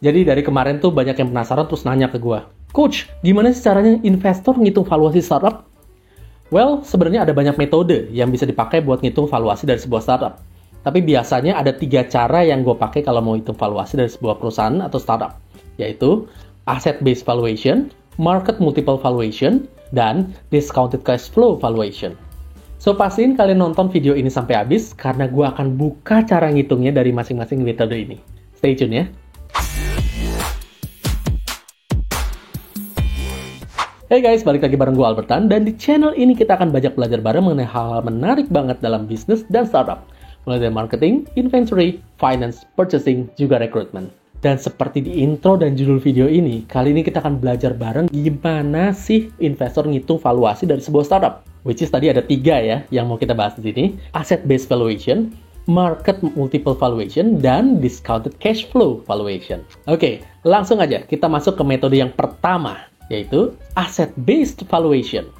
Jadi dari kemarin tuh banyak yang penasaran terus nanya ke gue, Coach, gimana sih caranya investor ngitung valuasi startup? Well, sebenarnya ada banyak metode yang bisa dipakai buat ngitung valuasi dari sebuah startup. Tapi biasanya ada 3 cara yang gue pakai kalau mau hitung valuasi dari sebuah perusahaan atau startup, yaitu asset-based valuation, market multiple valuation, dan discounted cash flow valuation. So, pastiin kalian nonton video ini sampai habis karena gue akan buka cara ngitungnya dari masing-masing metode ini. Stay tune ya. Hey guys, balik lagi bareng gue Albertan, dan di channel ini kita akan banyak belajar bareng mengenai hal-hal menarik banget dalam bisnis dan startup. Mulai dari marketing, inventory, finance, purchasing, juga recruitment. Dan seperti di intro dan judul video ini, kali ini kita akan belajar bareng gimana sih investor ngitung valuasi dari sebuah startup. Which is tadi ada 3 ya yang mau kita bahas di sini. Asset-based valuation, market multiple valuation, dan discounted cash flow valuation. Oke, langsung aja kita masuk ke metode yang pertama, yaitu asset-based valuation.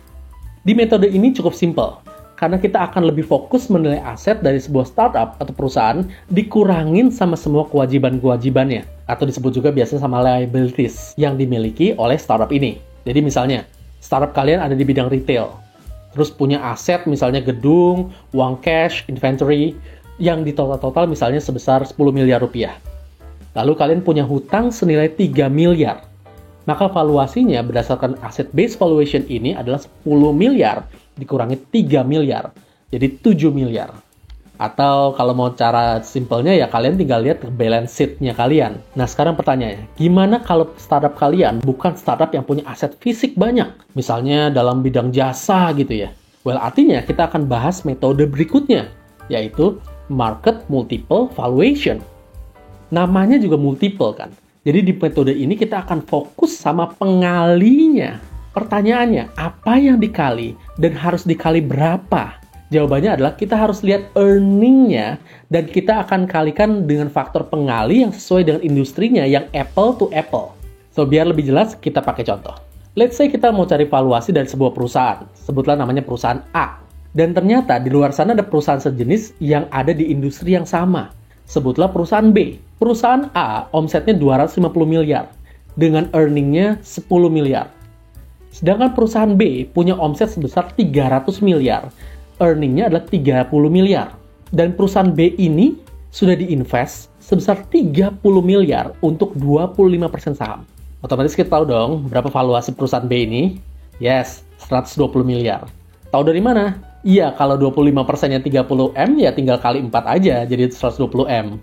Di metode ini cukup simple, karena kita akan lebih fokus menilai aset dari sebuah startup atau perusahaan dikurangin sama semua kewajiban-kewajibannya, atau disebut juga biasa sama liabilities yang dimiliki oleh startup ini. Jadi misalnya, startup kalian ada di bidang retail, terus punya aset misalnya gedung, uang cash, inventory, yang di total-total misalnya sebesar 10 miliar rupiah. Lalu kalian punya hutang senilai 3 miliar. Maka valuasinya berdasarkan asset-based valuation ini adalah 10 miliar dikurangi 3 miliar. Jadi 7 miliar. Atau kalau mau cara simpelnya ya kalian tinggal lihat balance sheet-nya kalian. Nah sekarang pertanyaannya, gimana kalau startup kalian bukan startup yang punya aset fisik banyak? Misalnya dalam bidang jasa gitu ya. Well, artinya kita akan bahas metode berikutnya, yaitu market multiple valuation. Namanya juga multiple kan? Jadi di metode ini kita akan fokus sama pengalinya. Pertanyaannya, apa yang dikali dan harus dikali berapa? Jawabannya adalah kita harus lihat earning-nya dan kita akan kalikan dengan faktor pengali yang sesuai dengan industrinya yang apple to apple. So, biar lebih jelas, kita pakai contoh. Let's say kita mau cari valuasi dari sebuah perusahaan. Sebutlah namanya perusahaan A. Dan ternyata di luar sana ada perusahaan sejenis yang ada di industri yang sama. Sebutlah perusahaan B. Perusahaan A omsetnya 250 miliar dengan earning-nya 10 miliar. Sedangkan perusahaan B punya omset sebesar 300 miliar. Earning-nya adalah 30 miliar. Dan perusahaan B ini sudah diinvest sebesar 30 miliar untuk 25% saham. Otomatis kita tahu dong berapa valuasi perusahaan B ini? Yes, 120 miliar. Tahu dari mana? Iya, kalau 25%-nya 30M, ya tinggal kali 4 aja, jadi 120M.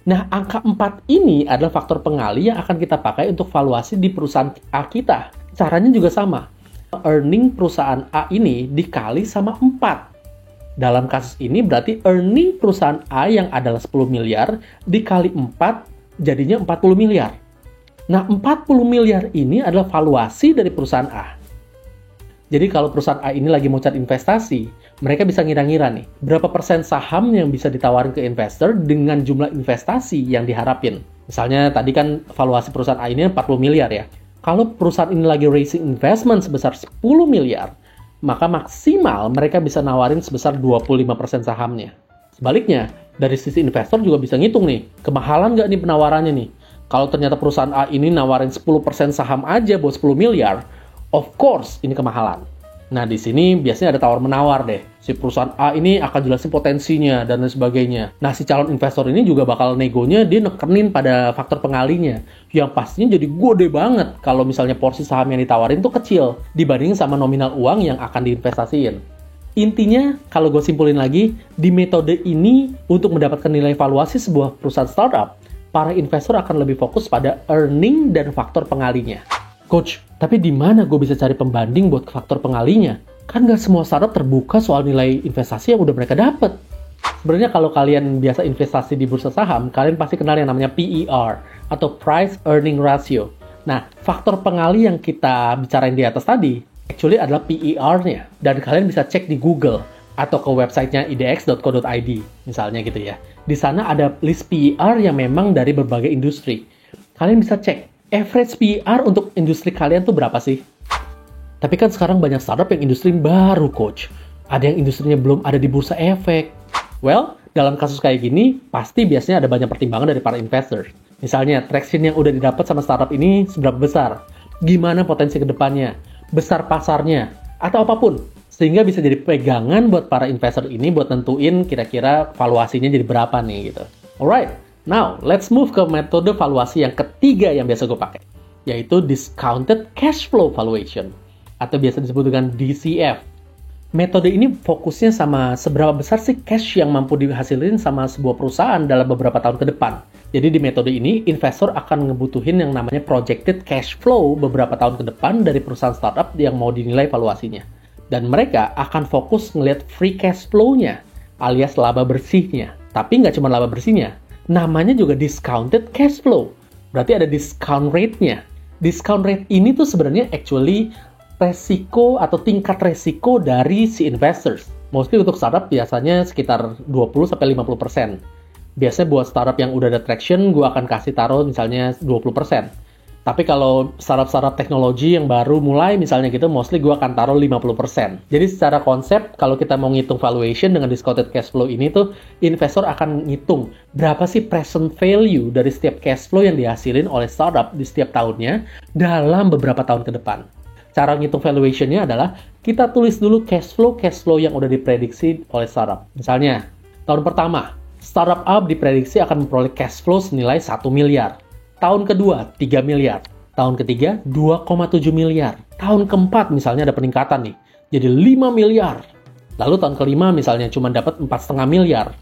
Nah, angka 4 ini adalah faktor pengali yang akan kita pakai untuk valuasi di perusahaan A kita. Caranya juga sama. Earning perusahaan A ini dikali sama 4. Dalam kasus ini berarti earning perusahaan A yang adalah 10 miliar dikali 4 jadinya 40 miliar. Nah, 40 miliar ini adalah valuasi dari perusahaan A. Jadi kalau perusahaan A ini lagi mau cari investasi, mereka bisa ngira-ngira nih, berapa persen saham yang bisa ditawarin ke investor dengan jumlah investasi yang diharapin. Misalnya tadi kan valuasi perusahaan A ini 40 miliar ya. Kalau perusahaan ini lagi raising investment sebesar 10 miliar, maka maksimal mereka bisa nawarin sebesar 25% sahamnya. Sebaliknya, dari sisi investor juga bisa ngitung nih, kemahalan nggak nih penawarannya nih. Kalau ternyata perusahaan A ini nawarin 10% saham aja buat 10 miliar, of course, ini kemahalan. Nah, di sini biasanya ada tawar-menawar deh. Si perusahaan A ini akan jelasin potensinya dan lain sebagainya. Nah, si calon investor ini juga bakal negonya, dia nekenin pada faktor pengalinya. Yang pastinya jadi gede banget kalau misalnya porsi saham yang ditawarin tuh kecil dibanding sama nominal uang yang akan diinvestasiin. Intinya, kalau gue simpulin lagi, di metode ini untuk mendapatkan nilai valuasi sebuah perusahaan startup, para investor akan lebih fokus pada earning dan faktor pengalinya. Coach, tapi di mana gue bisa cari pembanding buat faktor pengalinya? Kan nggak semua startup terbuka soal nilai investasi yang udah mereka dapat. Sebenarnya kalau kalian biasa investasi di bursa saham, kalian pasti kenal yang namanya PER, atau Price Earning Ratio. Nah, faktor pengali yang kita bicarain di atas tadi, actually adalah PER-nya. Dan kalian bisa cek di Google, atau ke websitenya idx.co.id, misalnya gitu ya. Di sana ada list PER yang memang dari berbagai industri. Kalian bisa cek, average PER untuk industri kalian tuh berapa sih? Tapi kan sekarang banyak startup yang industri baru, Coach. Ada yang industrinya belum ada di bursa efek. Well, dalam kasus kayak gini, pasti biasanya ada banyak pertimbangan dari para investor. Misalnya, traction yang udah didapat sama startup ini seberapa besar? Gimana potensi ke depannya? Besar pasarnya? Atau apapun. Sehingga bisa jadi pegangan buat para investor ini buat nentuin kira-kira valuasinya jadi berapa nih gitu. Alright, now let's move ke metode valuasi yang ketiga yang biasa gue pakai, yaitu Discounted Cash Flow Valuation, atau biasa disebut dengan DCF. Metode ini fokusnya sama seberapa besar sih cash yang mampu dihasilin sama sebuah perusahaan dalam beberapa tahun ke depan. Jadi di metode ini, investor akan ngebutuhin yang namanya projected cash flow beberapa tahun ke depan dari perusahaan startup yang mau dinilai valuasinya. Dan mereka akan fokus ngelihat free cash flow-nya, alias laba bersihnya. Tapi nggak cuma laba bersihnya, namanya juga discounted cash flow. Berarti ada discount rate-nya. Discount rate ini tuh sebenarnya actually resiko atau tingkat resiko dari si investors. Mostly untuk startup biasanya sekitar 20-50%. Biasanya buat startup yang udah ada traction, gue akan kasih taruh misalnya 20%. Tapi kalau startup-startup teknologi yang baru mulai misalnya gitu, mostly gue akan taruh 50%. Jadi secara konsep, kalau kita mau ngitung valuation dengan discounted cash flow ini tuh, investor akan ngitung berapa sih present value dari setiap cash flow yang dihasilin oleh startup di setiap tahunnya dalam beberapa tahun ke depan. Cara ngitung valuation-nya adalah kita tulis dulu cash flow yang udah diprediksi oleh startup. Misalnya, tahun pertama, startup A diprediksi akan memperoleh cash flow senilai 1 miliar. Tahun kedua, 3 miliar. Tahun ketiga, 2,7 miliar. Tahun keempat misalnya ada peningkatan nih, jadi 5 miliar. Lalu tahun kelima misalnya cuma dapat 4,5 miliar.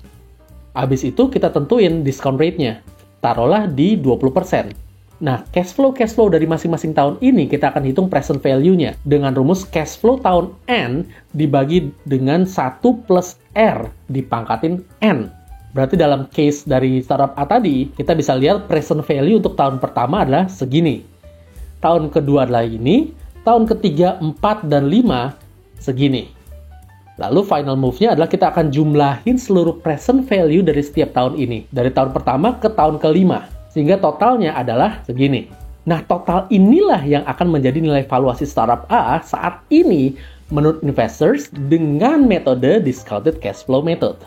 Habis itu kita tentuin discount rate-nya. Taruhlah di 20%. Nah, cash flow dari masing-masing tahun ini kita akan hitung present value-nya dengan rumus cash flow tahun N dibagi dengan 1 plus R dipangkatin N. Berarti dalam case dari startup A tadi, kita bisa lihat present value untuk tahun pertama adalah segini. Tahun kedua adalah ini, tahun ketiga, 4, dan 5 segini. Lalu final move-nya adalah kita akan jumlahin seluruh present value dari setiap tahun ini. Dari tahun pertama ke tahun kelima. Sehingga totalnya adalah segini. Nah, total inilah yang akan menjadi nilai valuasi startup A saat ini menurut investors dengan metode Discounted Cash Flow Method.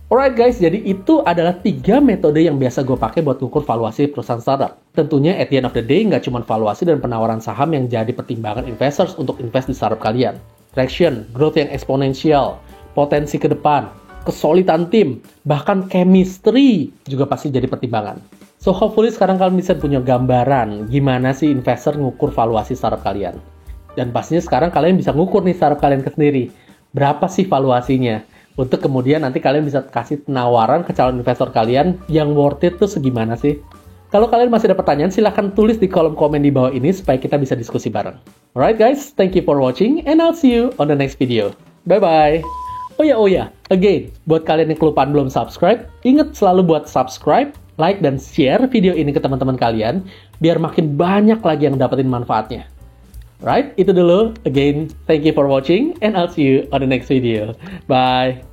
Alright guys, jadi itu adalah 3 metode yang biasa gue pakai buat ngukur valuasi perusahaan startup. Tentunya at the end of the day, nggak cuma valuasi dan penawaran saham yang jadi pertimbangan investors untuk invest di startup kalian. Traction, growth yang eksponensial, potensi ke depan, kesulitan tim, bahkan chemistry juga pasti jadi pertimbangan. So hopefully sekarang kalian bisa punya gambaran gimana sih investor ngukur valuasi startup kalian. Dan pastinya sekarang kalian bisa ngukur nih startup kalian sendiri. Berapa sih valuasinya? Untuk kemudian nanti kalian bisa kasih penawaran ke calon investor kalian yang worth it tuh segimana sih? Kalau kalian masih ada pertanyaan, silahkan tulis di kolom komen di bawah ini supaya kita bisa diskusi bareng. Alright guys, thank you for watching and I'll see you on the next video. Bye-bye! Oh ya, again, buat kalian yang kelupaan belum subscribe, ingat selalu buat subscribe, like, dan share video ini ke teman-teman kalian, biar makin banyak lagi yang dapetin manfaatnya. Right, itu dulu. Again, thank you for watching, and I'll see you on the next video. Bye!